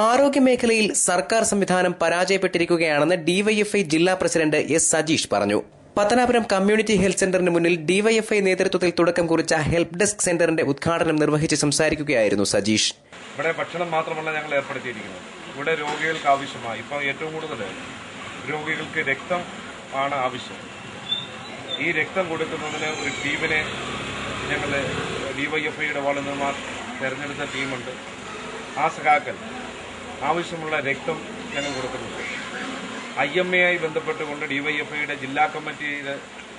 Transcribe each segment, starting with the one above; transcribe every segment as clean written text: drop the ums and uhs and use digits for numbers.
ആരോഗ്യമേഖലയിൽ സർക്കാർ സംവിധാനം പരാജയപ്പെട്ടിരിക്കുകയാണെന്ന് ഡിവൈഎഫ്ഐ ജില്ലാ പ്രസിഡന്റ് എസ് സജീഷ് പറഞ്ഞു. പത്തനാപുരം കമ്മ്യൂണിറ്റി ഹെൽത്ത് സെന്ററിന് മുന്നിൽ ഡിവൈഎഫ്ഐ നേതൃത്വത്തിൽ തുടക്കം കുറിച്ച ഹെൽപ്പ് ഡെസ്ക് സെന്ററിന്റെ ഉദ്ഘാടനം നിർവഹിച്ച് സംസാരിക്കുകയായിരുന്നു സജീഷ്. ഇവിടെ ഭക്ഷണം മാത്രമല്ല ഞങ്ങൾ ഏർപ്പെടുത്തിയിരിക്കുന്നത്. ഇവിടെ രോഗികൾക്ക് ആവശ്യമായി ഇപ്പോൾ ഏറ്റവും കൂടുതൽ രോഗികൾക്ക് രക്തം ആണ് ആവശ്യം. ഈ രക്തം കൊടുക്കുന്നതിന് ഒരു ടീമിനെ ഞങ്ങൾ ഡിവൈഎഫ്ഐയുടെ വളർന്നുമാർ തിരഞ്ഞെടുത്ത ടീമുണ്ട്. ആ സഖാക്കൾ ആവശ്യമുള്ള രക്തം ഞങ്ങൾ കൊടുക്കുന്നുണ്ട്. IMA ബന്ധപ്പെട്ടുകൊണ്ട് ഡിവൈഎഫ്ഐയുടെ ജില്ലാ കമ്മിറ്റിയുടെ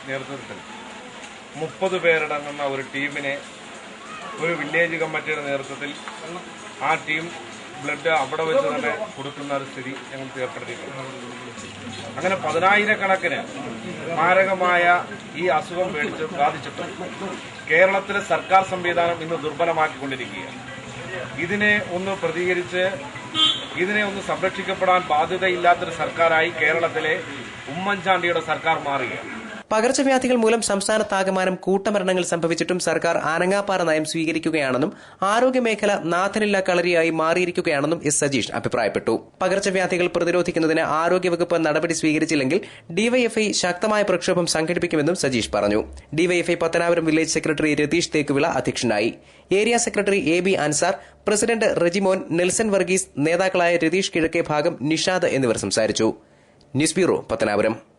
നേതൃത്വത്തിൽ 30 പേരടങ്ങുന്ന ഒരു ടീമിനെ ഒരു വില്ലേജ് കമ്മിറ്റിയുടെ നേതൃത്വത്തിൽ ആ ടീം ബ്ലഡ് അവിടെ വെച്ച് തന്നെ കൊടുക്കുന്ന ഒരു സ്ഥിതി ഞങ്ങൾ ഏർപ്പെടുത്തിയിട്ടുണ്ട്. അങ്ങനെ 10,000-കണക്കിന് മാരകമായ ഈ അസുഖം ബാധിച്ചിട്ടും കേരളത്തിലെ സർക്കാർ സംവിധാനം ഇന്ന് ദുർബലമാക്കിക്കൊണ്ടിരിക്കുകയാണ്. ഇതിനെ ഒന്ന് പ്രതികരിച്ച് ഇതിനെ ഒന്ന് സംരക്ഷിക്കപ്പെടാൻ ബാധ്യതയില്ലാത്തൊരു സർക്കാരായി കേരളത്തിലെ ഉമ്മൻചാണ്ടിയുടെ സർക്കാർ മാറുകയാണ്. പകർച്ചവ്യാധികൾ മൂലം സംസ്ഥാനത്താകമാനം കൂട്ടമരണങ്ങൾ സംഭവിച്ചിട്ടും സർക്കാർ ആനങ്ങാപ്പാറ നയം സ്വീകരിക്കുകയാണെന്നും ആരോഗ്യമേഖല നാഥനില്ല കളരിയായി മാറിയിരിക്കുകയാണെന്നും എസ് സജീഷ് അഭിപ്രായപ്പെട്ടു. പകർച്ചവ്യാധികൾ പ്രതിരോധിക്കുന്നതിന് ആരോഗ്യവകുപ്പ് നടപടി സ്വീകരിച്ചില്ലെങ്കിൽ ഡിവൈഎഫ്ഐ ശക്തമായ പ്രക്ഷോഭം സംഘടിപ്പിക്കുമെന്നും സജീഷ് പറഞ്ഞു. DYFI Pathanapuram village secretary Ratheesh Thekkuvila അധ്യക്ഷനായി. Area secretary AB Ansar, president Rejimon, Nelson Varghese, നേതാക്കളായ രതീഷ് കിഴക്കേ ഭാഗം, നിഷാദ് എന്നിവർ സംസാരിച്ചു. News bureau, Pathanapuram.